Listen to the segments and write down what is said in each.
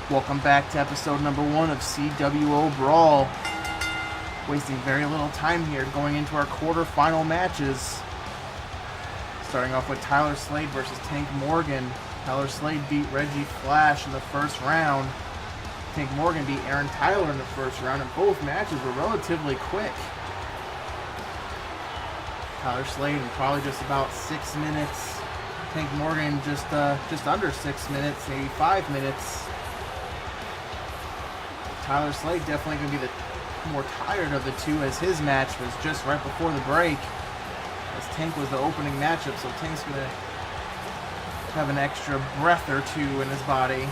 Welcome back to episode number 1 of CWO Brawl. Wasting very little time here going into our quarterfinal matches. Starting off with Tyler Slade versus Tank Morgan. Tyler Slade beat Reggie Flash in the first round. Tank Morgan beat Aaron Tyler in the first round, and both matches were relatively quick. Tyler Slade in probably just about 6 minutes. Tank Morgan just under 6 minutes, maybe 5 minutes. Tyler Slade definitely going to be the more tired of the two, as his match was just right before the break, as Tank was the opening matchup, so Tank's going to have an extra breath or two in his body.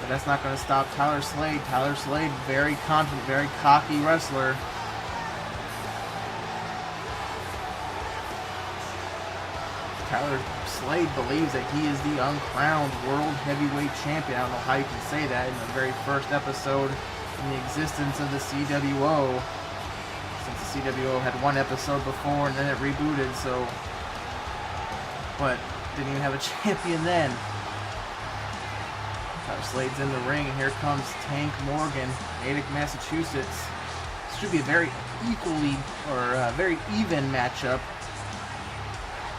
But that's not going to stop Tyler Slade. Tyler Slade, very confident, very cocky wrestler. Tyler Slade believes that he is the uncrowned World Heavyweight Champion. I don't know how you can say that in the very first episode in the existence of the CWO. Since the CWO had one episode before and then it rebooted, so... But didn't even have a champion then. Tyler Slade's in the ring, and here comes Tank Morgan, Natick, Massachusetts. This should be a very very even matchup.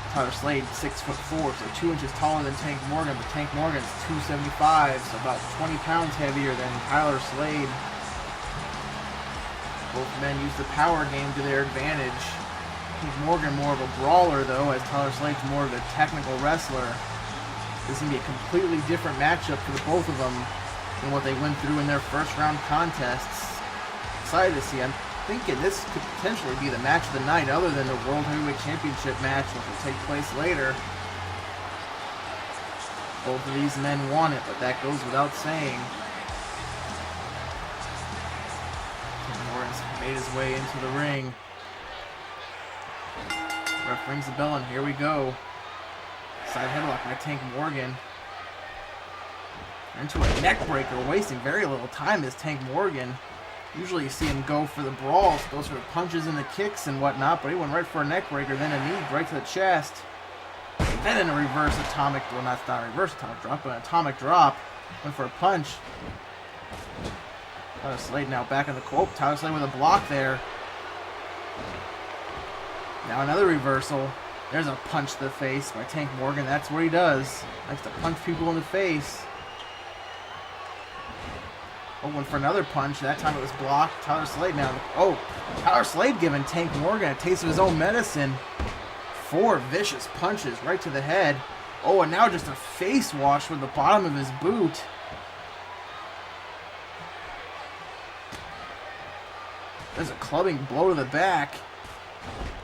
Tyler Slade, 6'4", so 2 inches taller than Tank Morgan, but Tank Morgan's 275, so about 20 pounds heavier than Tyler Slade. Both men use the power game to their advantage. Tank Morgan more of a brawler, though, as Tyler Slade's more of a technical wrestler. This is going to be a completely different matchup for the both of them than what they went through in their first round contests. Excited to see. I'm thinking this could potentially be the match of the night, other than the World Heavyweight Championship match, which will take place later. Both of these men want it, but that goes without saying. Morgan's made his way into the ring. Ref rings the bell, and here we go. Side headlock by Tank Morgan. Into a neck breaker, wasting very little time as Tank Morgan. Usually you see him go for the brawls, goes for the punches and the kicks and whatnot, but he went right for a neck breaker, then a knee right to the chest. Then in a reverse atomic, well, not a reverse atomic drop, but an atomic drop. Went for a punch. Tyler Slade now back in the quote. Tyler Slade with a block there. Now another reversal. There's a punch to the face by Tank Morgan. That's what he does. Likes to punch people in the face. Oh, went for another punch. That time it was blocked. Tyler Slade now. Oh, Tyler Slade giving Tank Morgan a taste of his own medicine. 4 vicious punches right to the head. Oh, and now just a face wash with the bottom of his boot. There's a clubbing blow to the back.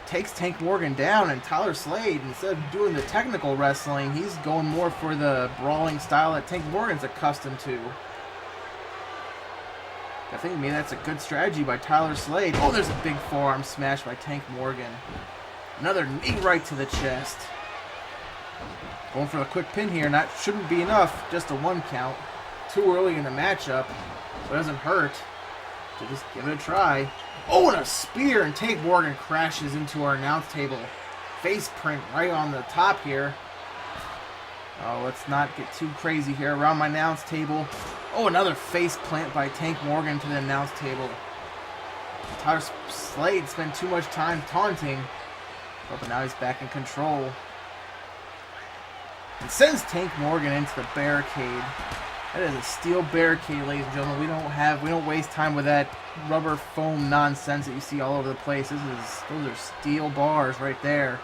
Takes Tank Morgan down, and Tyler Slade, instead of doing the technical wrestling, he's going more for the brawling style that Tank Morgan's accustomed to. I think maybe that's a good strategy by Tyler Slade. Oh, there's a big forearm smash by Tank Morgan. Another knee right to the chest. Going for a quick pin here, and that shouldn't be enough. Just a 1 count. Too early in the matchup, so it doesn't hurt. So just give it a try. Oh, and a spear, and Tank Morgan crashes into our announce table. Face print right on the top here. Oh, let's not get too crazy here around my announce table. Oh, another face plant by Tank Morgan to the announce table. Tyler Slade spent too much time taunting, but now he's back in control. And sends Tank Morgan into the barricade. That is a steel barricade, ladies and gentlemen. We don't waste time with that rubber foam nonsense that you see all over the place. Those are steel bars right there.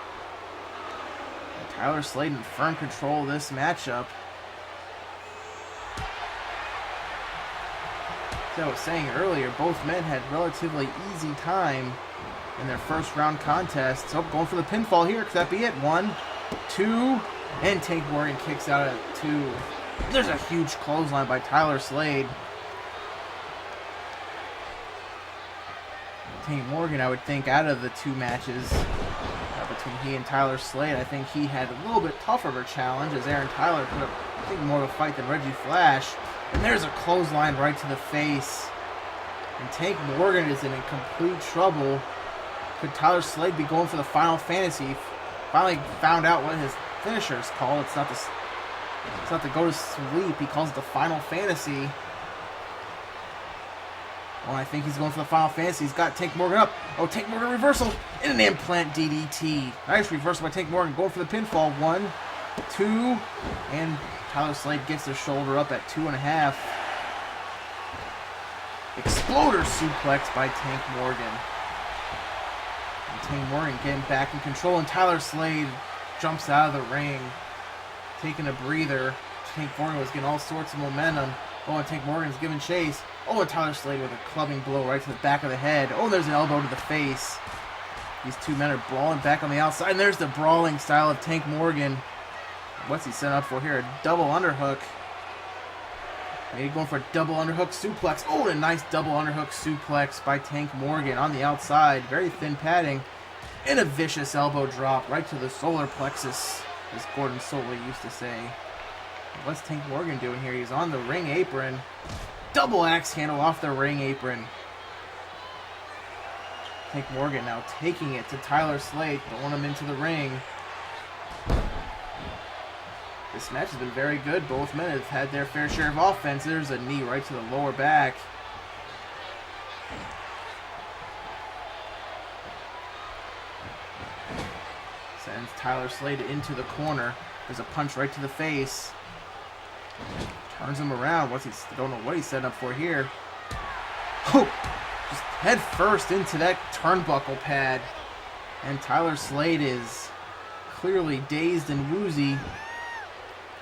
Tyler Slade in firm control of this matchup. As I was saying earlier, both men had relatively easy time in their first round contests. So going for the pinfall here. Could that be it? 1, 2, and Tank Morgan kicks out at 2. There's a huge clothesline by Tyler Slade. Tank Morgan, I would think, out of the 2 matches between he and Tyler Slade, I think he had a little bit tougher of a challenge, as Aaron Tyler put up, I think, more of a fight than Reggie Flash. And there's a clothesline right to the face. And Tank Morgan is in complete trouble. Could Tyler Slade be going for the Final Fantasy? Finally found out what his finisher is called. It's not the He's about to go to sleep. He calls it the Final Fantasy. Oh, I think he's going for the Final Fantasy. He's got Tank Morgan up. Oh, Tank Morgan reversal. And an implant DDT. Nice reversal by Tank Morgan. Going for the pinfall. 1, 2. And Tyler Slade gets the shoulder up at 2.5. Exploder suplex by Tank Morgan. And Tank Morgan getting back in control. And Tyler Slade jumps out of the ring. Taking a breather. Tank Morgan was getting all sorts of momentum. Oh, and Tank Morgan's giving chase. Oh, and Tyler Slade with a clubbing blow right to the back of the head. Oh, there's an elbow to the face. These two men are brawling back on the outside. And there's the brawling style of Tank Morgan. What's he set up for here? A double underhook. Maybe going for a double underhook suplex. Oh, and a nice double underhook suplex by Tank Morgan on the outside. Very thin padding. And a vicious elbow drop right to the solar plexus, as Gordon Solie used to say. What's Tank Morgan doing here? He's on the ring apron. Double axe handle off the ring apron. Tank Morgan now taking it to Tyler Slade, throwing him into the ring. This match has been very good. Both men have had their fair share of offense. There's a knee right to the lower back. Sends Tyler Slade into the corner. There's a punch right to the face. Turns him around. Don't know what he's setting up for here. Oh, just head first into that turnbuckle pad. And Tyler Slade is clearly dazed and woozy.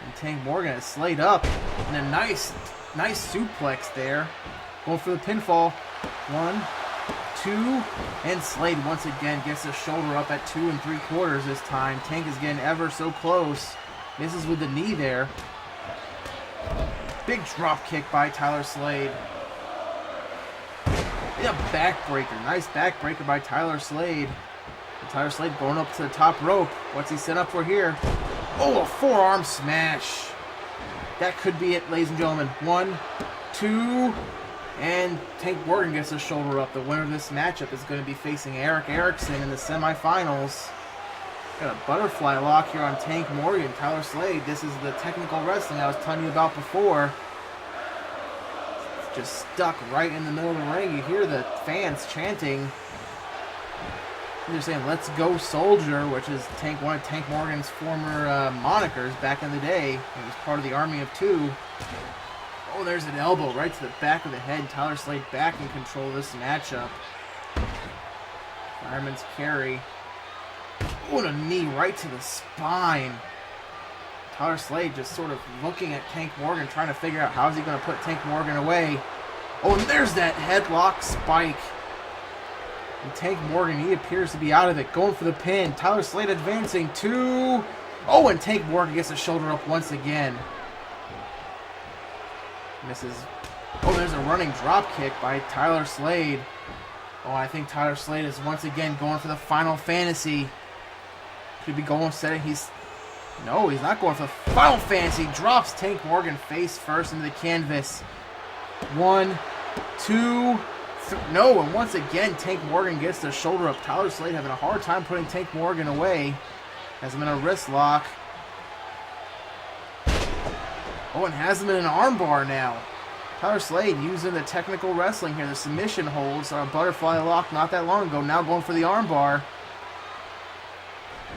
And Tank Morgan has Slade up. And a nice suplex there. Going for the pinfall. 1, 2. And Slade once again gets the shoulder up at 2 3/4 this time. Tank is getting ever so close. Misses with the knee there. Big drop kick by Tyler Slade. Yeah, backbreaker. Nice backbreaker by Tyler Slade. And Tyler Slade going up to the top rope. What's he set up for here? Oh, a forearm smash. That could be it, ladies and gentlemen. 1, 2, and Tank Morgan gets the shoulder up. The winner of this matchup is going to be facing Erison in the semifinals. Got a butterfly lock here on Tank Morgan. Tyler Slade, this is the technical wrestling I was telling you about before. It's just stuck right in the middle of the ring. You hear the fans chanting. They're saying, "Let's go, soldier," which is one of Tank Morgan's former monikers back in the day. He was part of the Army of Two. Oh, there's an elbow right to the back of the head. Tyler Slade back in control of this matchup. Fireman's carry. Oh, and a knee right to the spine. Tyler Slade just sort of looking at Tank Morgan, trying to figure out how is he going to put Tank Morgan away. Oh, and there's that headlock spike. And Tank Morgan, he appears to be out of it, going for the pin. Tyler Slade advancing 2. Oh, and Tank Morgan gets the shoulder up once again. Misses. Oh, there's a running drop kick by Tyler Slade. Oh, I think Tyler Slade is once again going for the Final Fantasy. Could be going setting. No, he's not going for the Final Fantasy. Drops Tank Morgan face first into the canvas. 1, 2, 3. No, and once again Tank Morgan gets the shoulder up. Tyler Slade having a hard time putting Tank Morgan away. Has him in a wrist lock. Oh, and has him in an armbar now. Tyler Slade using the technical wrestling here. The submission holds on a butterfly lock not that long ago. Now going for the armbar.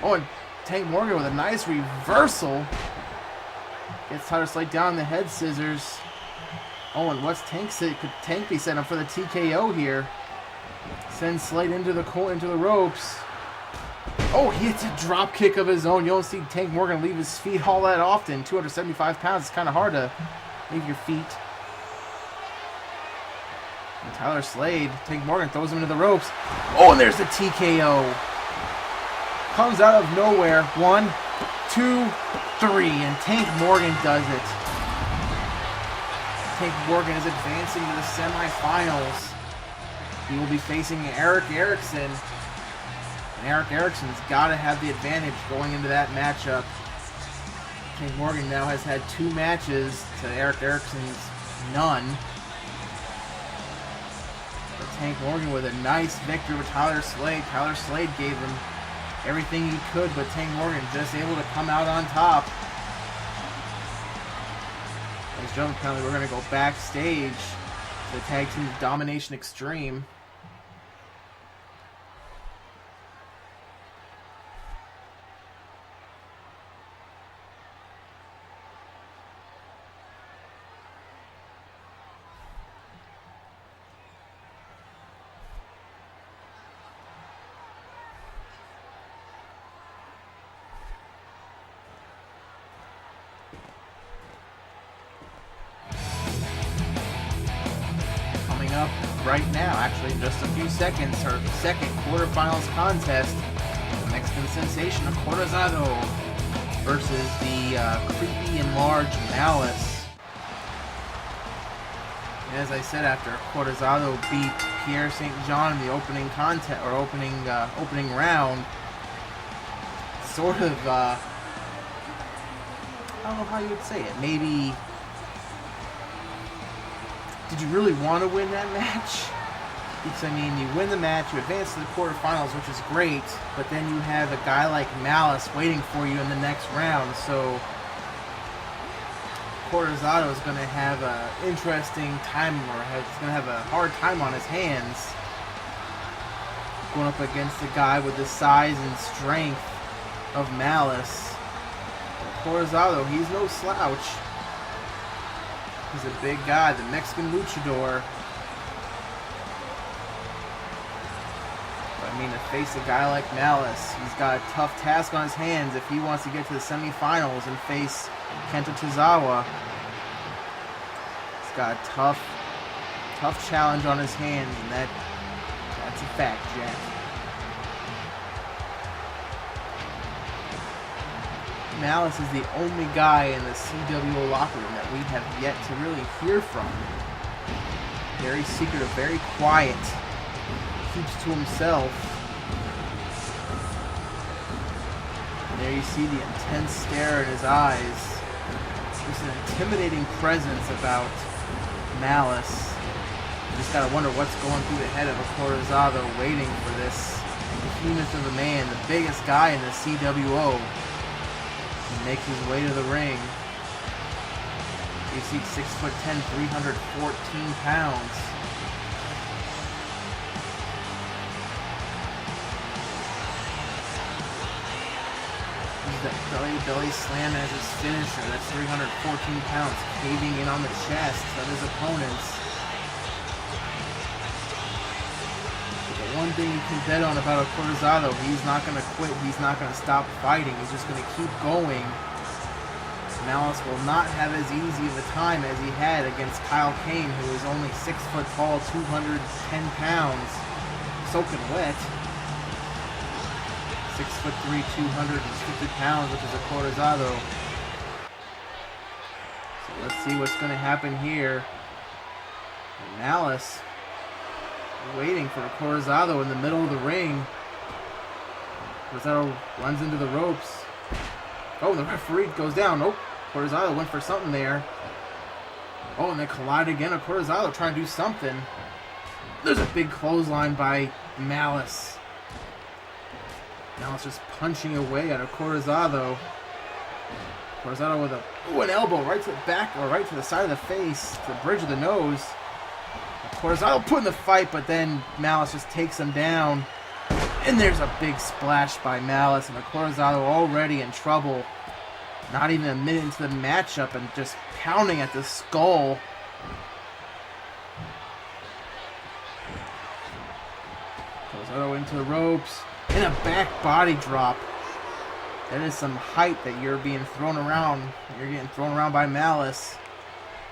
Oh, and Tank Morgan with a nice reversal. Gets Tyler Slade down the head scissors. Oh, and what's Tank say? Could Tank be setting up for the TKO here? Sends Slade into the ropes. Oh, he hits a drop kick of his own. You don't see Tank Morgan leave his feet all that often. 275 pounds. It's kind of hard to leave your feet. And Tyler Slade, Tank Morgan throws him into the ropes. Oh, and there's the TKO. Comes out of nowhere. 1, 2, 3. And Tank Morgan does it. Tank Morgan is advancing to the semifinals. He will be facing Erison. And Erison's got to have the advantage going into that matchup. Tank Morgan now has had 2 matches to Erison's none. But Tank Morgan with a nice victory with Tyler Slade. Tyler Slade gave him everything he could, but Tank Morgan just able to come out on top. Ladies and gentlemen, apparently we're going to go backstage to the Tag Team Domination Extreme. Up right now, actually in just a few seconds, our second quarterfinals contest, the Mexican sensation of Acorazado versus the creepy and large Malice. And as I said, after Acorazado beat Pierre St in the opening contest or opening round, sort of I don't know how you would say it, maybe. Did you really want to win that match? Because, I mean, you win the match, you advance to the quarterfinals, which is great, but then you have a guy like Malice waiting for you in the next round, so Acorazado is going to have an interesting time, or he's going to have a hard time on his hands going up against a guy with the size and strength of Malice. Acorazado, he's no slouch. He's a big guy, the Mexican luchador. But I mean, to face a guy like Malice, he's got a tough task on his hands if he wants to get to the semifinals and face Kenta Tazawa. He's got a tough challenge on his hands, and that's a fact, Jack. Malice is the only guy in the CWO locker room that we have yet to really hear from. Very secretive, very quiet. Keeps to himself. And there you see the intense stare in his eyes. There's an intimidating presence about Malice. You just gotta wonder what's going through the head of Acorazado waiting for this behemoth of a man, the biggest guy in the CWO. He makes his way to the ring. You see 6'10", 314 pounds. Uses that belly slam as his finisher. That's 314 pounds, caving in on the chest of his opponents. One thing you can bet on about Acorazado, he's not going to quit, he's not going to stop fighting, he's just going to keep going. Malice will not have as easy of a time as he had against Kyle Cain, who is only 6 foot tall, 210 pounds, soaking wet. 6'3", 250 pounds, which is Acorazado. So let's see what's going to happen here. Malice waiting for Acorazado in the middle of the ring. Acorazado runs into the ropes. Oh, the referee goes down. Nope. Acorazado went for something there. Oh, and they collide again. Acorazado trying to do something. There's a big clothesline by Malice. Malice just punching away at Acorazado. Acorazado with an elbow right to the back, or right to the side of the face, to the bridge of the nose. Acorazado put in the fight, but then Malice just takes him down. And there's a big splash by Malice, and Acorazado already in trouble. Not even a minute into the matchup, and just pounding at the skull. Acorazado into the ropes, and a back body drop. That is some height that you're being thrown around. You're getting thrown around by Malice.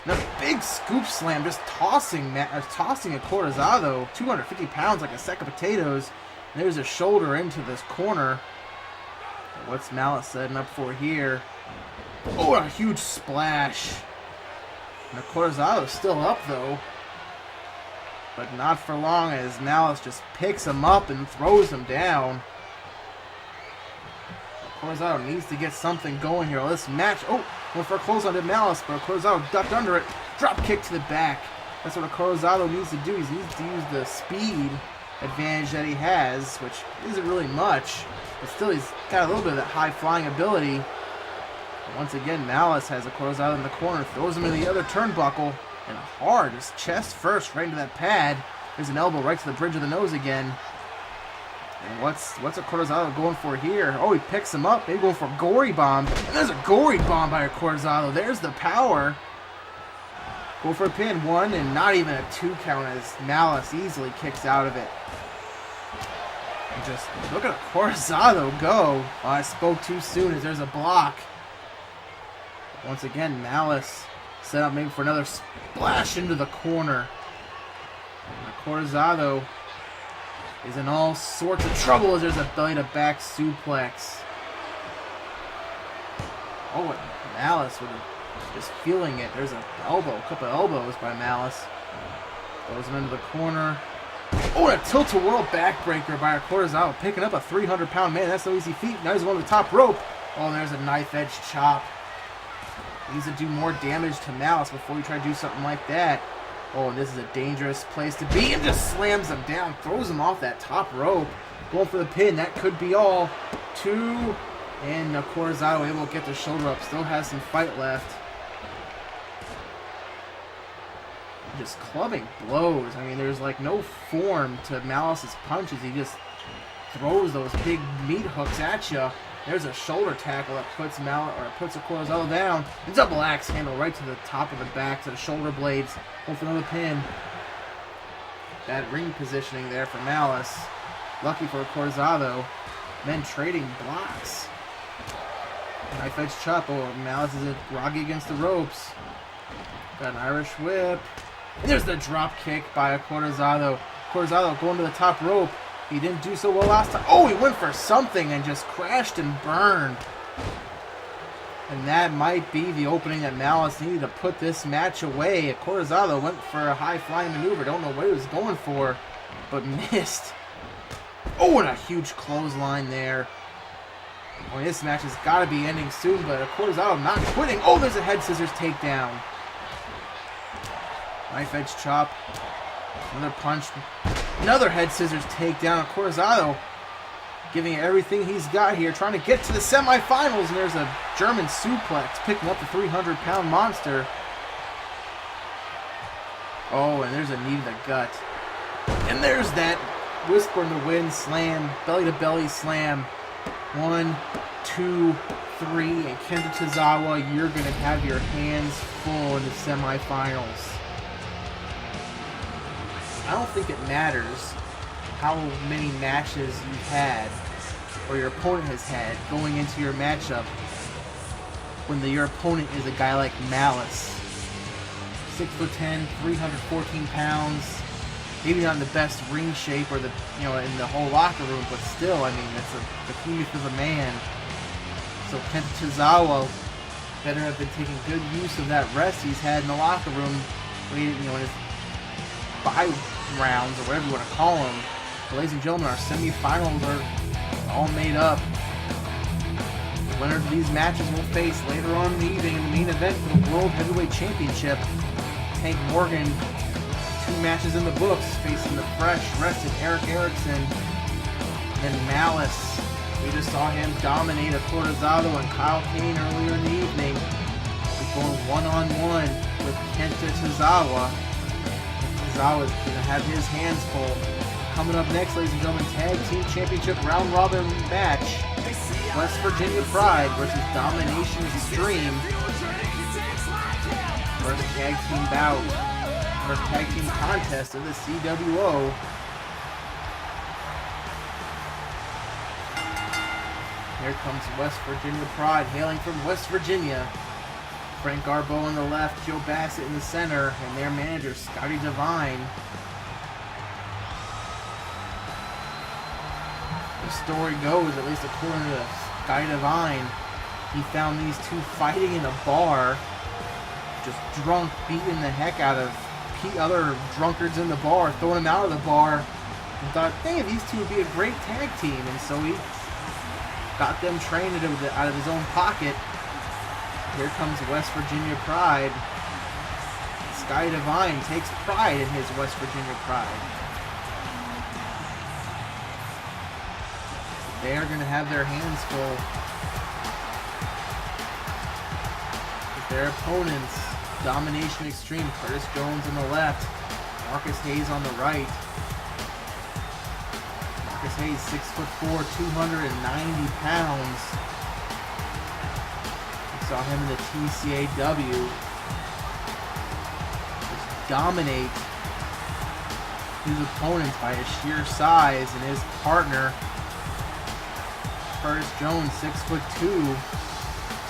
And a big scoop slam, just tossing Acorazado, 250 pounds like a sack of potatoes. And there's a shoulder into this corner. What's Malice setting up for here? Oh, a huge splash. And Acorazado's still up though. But not for long, as Malice just picks him up and throws him down. Acorazado needs to get something going here. This match, went for a clothesline to Malice, but Acorazado ducked under it. Drop kick to the back. That's what Acorazado needs to do. He needs to use the speed advantage that he has, which isn't really much. But still, he's got a little bit of that high-flying ability. Once again, Malice has Acorazado in the corner, throws him in the other turnbuckle, and hard, just chest first, right into that pad. There's an elbow right to the bridge of the nose again. And what's Acorazado going for here? Oh, he picks him up, maybe going for a gory bomb. And there's a gory bomb by Acorazado. There's the power. Go for a pin, 1, and not even a 2 count as Malice easily kicks out of it. And just look at Acorazado go. Oh, I spoke too soon as there's a block. Once again, Malice set up maybe for another splash into the corner. Acorazado is in all sorts of trouble as there's a belly-to-back suplex. Oh, and Malice with just feeling it. There's a couple of elbows by Malice. Throws him into the corner. Oh, and a tilt-a-whirl backbreaker by Acorazado, picking up a 300-pound man. That's no easy feat. Now he's going to the top rope. Oh, and there's a knife-edge chop. He needs to do more damage to Malice before you try to do something like that. Oh, and this is a dangerous place to be, and just slams him down, throws him off that top rope. Going for the pin. That could be all. 2, and Acorazado able to get the shoulder up. Still has some fight left. Just clubbing blows. I mean, there's like no form to Malice's punches. He just throws those big meat hooks at you. There's a shoulder tackle that puts Acorazado down. A double axe handle right to the top of the back, to the shoulder blades. Going for another pin. Bad ring positioning there for Malice. Lucky for Acorazado. Men trading blocks. Knife edge chop. Oh, Malice is groggy against the ropes. Got an Irish whip. And there's the drop kick by Acorazado. Acorazado going to the top rope. He didn't do so well last time. Oh, he went for something and just crashed and burned. And that might be the opening that Malice needed to put this match away. Acorazado went for a high-flying maneuver. Don't know what he was going for, but missed. Oh, and a huge clothesline there. Well, this match has got to be ending soon, but Acorazado not quitting. Oh, there's a head scissors takedown. Knife edge chop. Another punch. Another head scissors takedown. Acorazado giving it everything he's got here, trying to get to the semifinals, and there's a German suplex, picking up the 300-pound monster. Oh, and there's a knee to the gut. And there's that whisper in the wind slam, belly-to-belly slam. 1, 2, 3, and Kenta Tazawa, you're going to have your hands full in the semifinals. I don't think it matters how many matches you've had or your opponent has had going into your matchup when your opponent is a guy like Malice. 6'10", 314 pounds, maybe not in the best ring shape or in the whole locker room, but still, I mean, that's the behemoth of a man. So Kenta Tazawa better have been taking good use of that rest he's had in the locker room, in his 5 rounds or whatever you want to call them. But ladies and gentlemen, our semifinals are all made up. The winners of these matches will face later on in the evening in the main event for the World Heavyweight Championship. Tank Morgan, 2 matches in the books, facing the fresh, rested Erison. And Malice, we just saw him dominate Acorazado and Kyle Cain earlier in the evening. He's going one-on-one with Kenta Tazawa. Tazawa's going to have his hands full. Coming up next, ladies and gentlemen, Tag Team Championship Round Robin match. West Virginia Pride versus Domination Extreme. First tag team bout. First tag team contest of the CWO. Here comes West Virginia Pride, hailing from West Virginia. Frank Garbo on the left, Joe Bassett in the center, and their manager, Scotty Devine. The story goes, at least according to Scotty Devine, he found these 2 fighting in a bar, just drunk, beating the heck out of other drunkards in the bar, throwing them out of the bar, and thought, hey, these 2 would be a great tag team, and so he got them trained out of his own pocket. Here comes West Virginia Pride. Scotty Devine takes pride in his West Virginia Pride. They are going to have their hands full. their opponents. Domination Extreme. Curtis Jones on the left. Marcus Hayes on the right. Marcus Hayes, 6'4", 290 pounds. We saw him in the TCAW just dominate his opponents by his sheer size, and his partner, Curtis Jones, 6'2".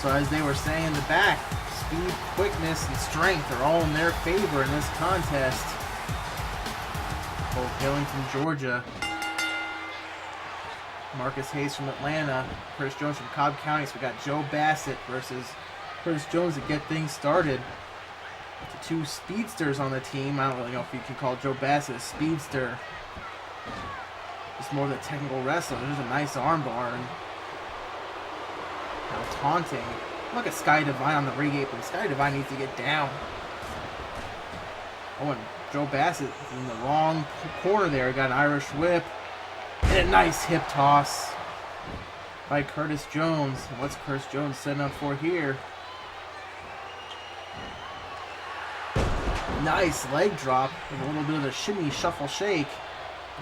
So as they were saying in the back, speed, quickness, and strength are all in their favor in this contest. Both hailing from Georgia. Marcus Hayes from Atlanta, Curtis Jones from Cobb County. So we got Joe Bassett versus Curtis Jones to get things started. The two speedsters on the team. I don't really know if you can call Joe Bassett a speedster. It's more of the technical wrestler. There's a nice armbar. And now taunting. Look at Sky Divine on the ring apron. Sky Divine needs to get down. Oh, and Joe Bassett in the wrong corner there. Got an Irish whip. And a nice hip toss by Curtis Jones. And what's Curtis Jones setting up for here? Nice leg drop with a little bit of a shimmy, shuffle, shake.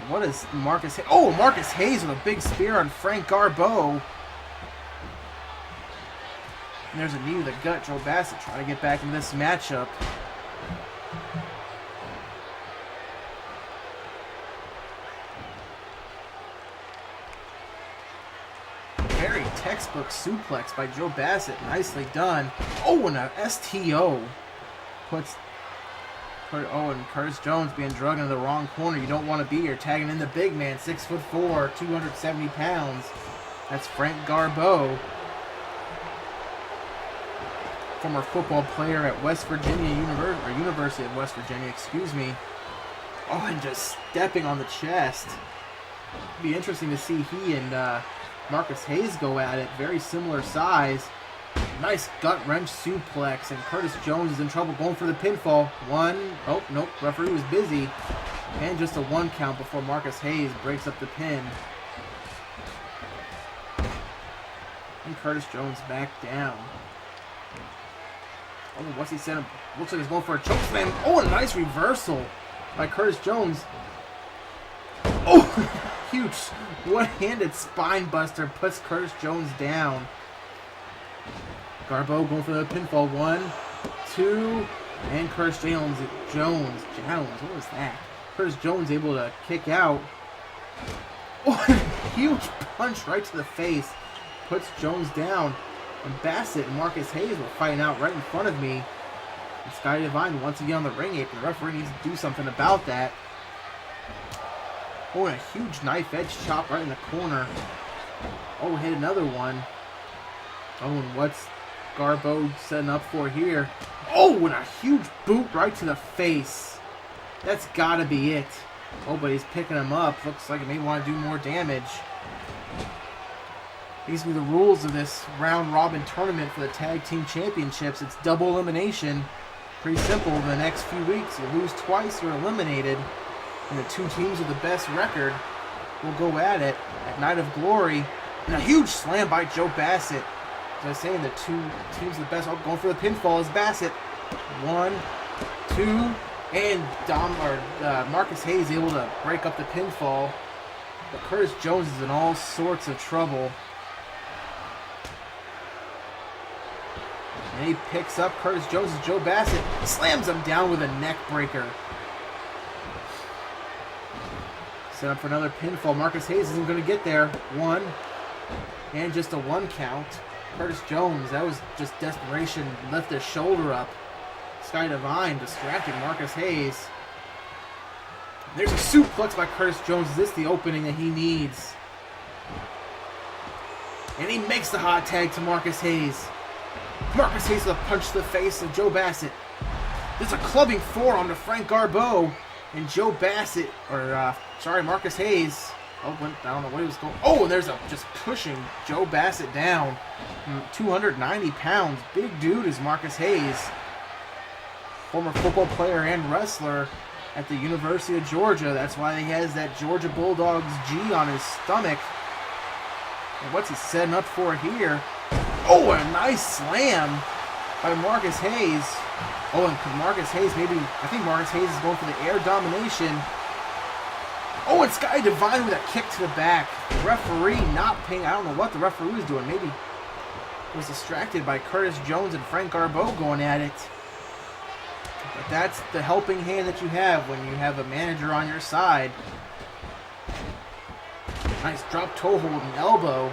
And what is Marcus Hayes? Oh, Marcus Hayes with a big spear on Frank Garbeau. And there's a knee to the gut. Joe Bassett trying to get back in this matchup. Very textbook suplex by Joe Bassett. Nicely done. Oh, and a STO. And Curtis Jones being drugged into the wrong corner. You don't want to be here. Tagging in the big man, 6'4", 270 pounds. That's Frank Garbeau. Former football player at West Virginia University of West Virginia, excuse me. Oh, and just stepping on the chest. It'd be interesting to see he and Marcus Hayes go at it. Very similar size. Nice gut wrench suplex, and Curtis Jones is in trouble going for the pinfall. One. Oh, nope. Referee was busy. And just a 1 count before Marcus Hayes breaks up the pin. And Curtis Jones back down. Oh, what's he saying? Looks like he's going for a choke slam. Oh, a nice reversal by Curtis Jones. Oh, huge one-handed spine buster puts Curtis Jones down. Garbeau going for the pinfall. 1, 2, and Curtis Jones. What was that? Curtis Jones able to kick out. Oh, huge punch right to the face. Puts Jones down. And Bassett and Marcus Hayes were fighting out right in front of me. And Sky Divine once again on the ring apron. The referee needs to do something about that. Oh, and a huge knife edge chop right in the corner. Oh, hit another one. Oh, and what's Garbeau setting up for here? Oh, and a huge boot right to the face. That's gotta be it. Oh, but he's picking him up. Looks like he may want to do more damage. These are the rules of this round-robin tournament for the Tag Team Championships. It's double elimination. Pretty simple. In the next few weeks, you lose twice, you're eliminated. And the two teams with the best record will go at it at Night of Glory. And a huge slam by Joe Bassett. As I was saying, the two teams with the best. Oh, going for the pinfall is Bassett. 1, 2, and Marcus Hayes able to break up the pinfall. But Curtis Jones is in all sorts of trouble. And he picks up Curtis Jones as Joe Bassett slams him down with a neck breaker. Set up for another pinfall. Marcus Hayes isn't going to get there. 1, and just a 1 count. Curtis Jones, that was just desperation. Lift his shoulder up. Sky Divine distracted Marcus Hayes. There's a suplex by Curtis Jones. Is this the opening that he needs? And he makes the hot tag to Marcus Hayes. Marcus Hayes with a punch to the face of Joe Bassett. There's a clubbing forearm to Frank Garbeau. And Joe Bassett, Marcus Hayes. I don't know what he was going. Oh, and there's just pushing Joe Bassett down. 290 pounds. Big dude is Marcus Hayes. Former football player and wrestler at the University of Georgia. That's why he has that Georgia Bulldogs G on his stomach. And what's he setting up for here? Oh, a nice slam by Marcus Hayes. Oh, and Marcus Hayes I think Marcus Hayes is going for the air domination. Oh, and Sky Divine with a kick to the back. The referee not paying, I don't know what the referee was doing. Maybe was distracted by Curtis Jones and Frank Garbeau going at it. But that's the helping hand that you have when you have a manager on your side. Nice drop toe hold and elbow.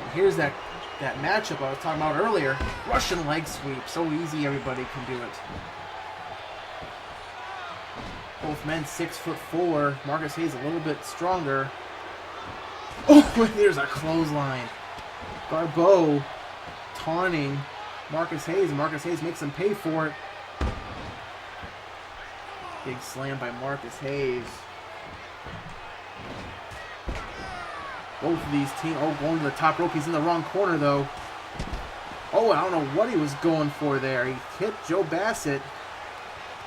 And here's that matchup I was talking about earlier. Russian leg sweep. So easy, everybody can do it. Both men 6'4". Marcus Hayes a little bit stronger. Oh, there's a clothesline. Garbeau taunting Marcus Hayes. Marcus Hayes makes him pay for it. Big slam by Marcus Hayes. Both of these teams, going to the top rope. He's in the wrong corner, though. Oh, I don't know what he was going for there. He hit Joe Bassett.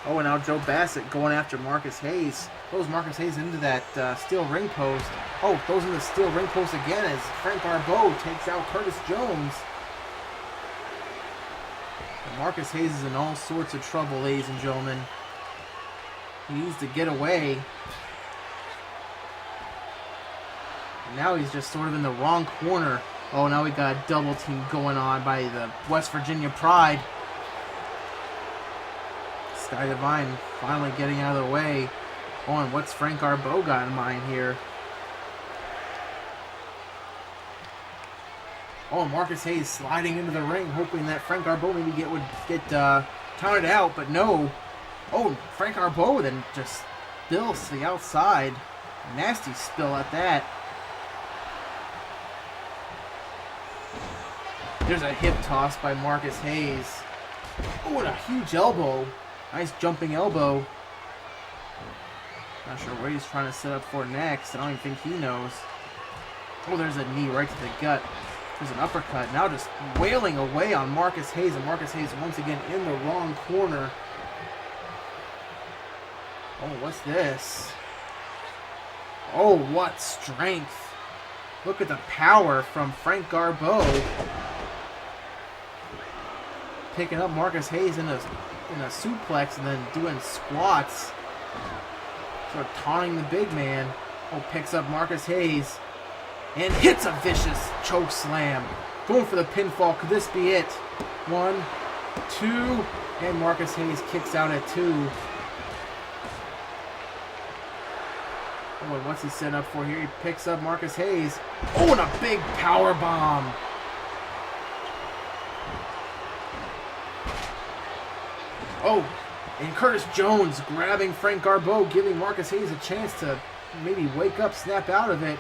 Oh, and now Joe Bassett going after Marcus Hayes. Throws Marcus Hayes into that steel ring post. Oh, throws in the steel ring post again as Frank Garbeau takes out Curtis Jones. And Marcus Hayes is in all sorts of trouble, ladies and gentlemen. He needs to get away. And now he's just sort of in the wrong corner. Oh, now we got a double team going on by the West Virginia Pride. Sky Divine finally getting out of the way. Oh, and what's Frank Garbeau got in mind here? Oh, and Marcus Hayes sliding into the ring, hoping that Frank Garbeau maybe would get counted out, but no. Oh, Frank Garbeau then just spills to the outside. Nasty spill at that. There's a hip toss by Marcus Hayes. Oh, and a huge elbow. Nice jumping elbow. Not sure what he's trying to set up for next. I don't even think he knows. Oh, there's a knee right to the gut. There's an uppercut. Now just wailing away on Marcus Hayes. And Marcus Hayes once again in the wrong corner. Oh, what's this? Oh, what strength. Look at the power from Frank Garbeau. Picking up Marcus Hayes in a suplex and then doing squats. Sort of taunting the big man. Oh, picks up Marcus Hayes. And hits a vicious choke slam. Going for the pinfall. Could this be it? 1, 2. And Marcus Hayes kicks out at 2. Oh, and what's he setting up for here? He picks up Marcus Hayes. Oh, and a big power bomb. Oh, and Curtis Jones grabbing Frank Garbeau, giving Marcus Hayes a chance to maybe wake up, snap out of it.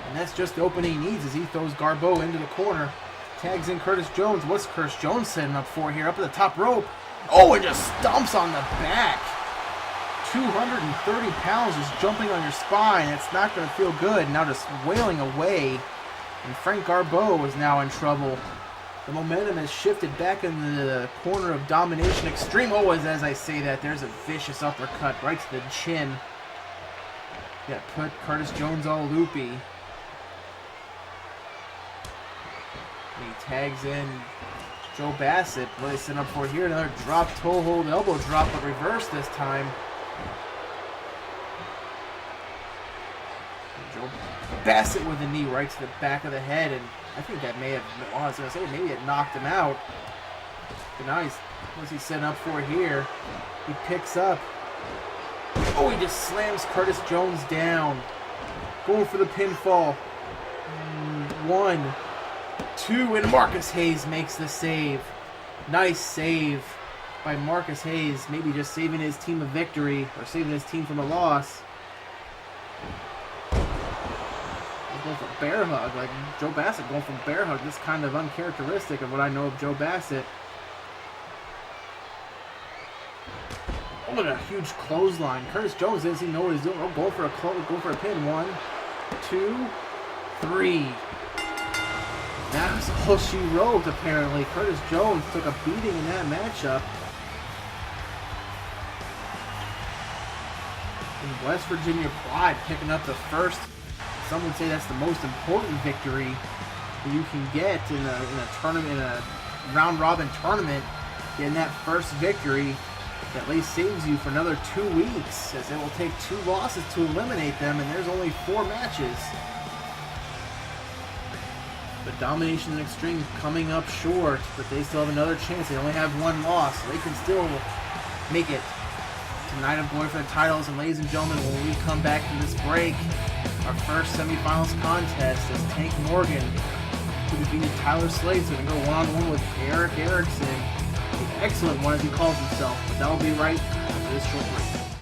And that's just the opening he needs as he throws Garbeau into the corner. Tags in Curtis Jones. What's Curtis Jones setting up for here? Up at the top rope. Oh, and just stomps on the back. 230 pounds just jumping on your spine. It's not going to feel good. Now just wailing away. And Frank Garbeau is now in trouble. The momentum has shifted back into the corner of domination extreme. Oh, as I say that, there's a vicious uppercut right to the chin. Yeah, put Curtis Jones all loopy. He tags in Joe Bassett. What are they setting up for here? Another drop, toe hold, elbow drop, but reverse this time. Joe Bassett with a knee right to the back of the head, and I think that may have, I was going to say, maybe it knocked him out. But now what's he setting up for here? He picks up. Oh, he just slams Curtis Jones down. Going for the pinfall. 1, 2, and Marcus Hayes makes the save. Nice save by Marcus Hayes. Maybe just saving his team a victory, or saving his team from a loss. Going for bear hug, like Joe Bassett going for bear hug. This kind of uncharacteristic of what I know of Joe Bassett. Oh, look at a huge clothesline. Curtis Jones doesn't know what he's doing. Oh, go for a pin. 1, 2, 3. That's all she wrote, apparently. Curtis Jones took a beating in that matchup. And West Virginia Pride picking up the first. Some would say that's the most important victory that you can get in a tournament, in a round-robin tournament, getting that first victory that at least saves you for another 2 weeks, as it will take 2 losses to eliminate them, and there's only 4 matches. But Domination and Extreme coming up short, but they still have another chance. They only have 1 loss, so they can still make it to Night of Glory for the titles. And ladies and gentlemen, when we come back from this break, our first semifinals contest is Tank Morgan, who defeated Tyler Slade, so we can go one-on-one with Erison. An excellent one, as he calls himself, but that'll be right after this short break.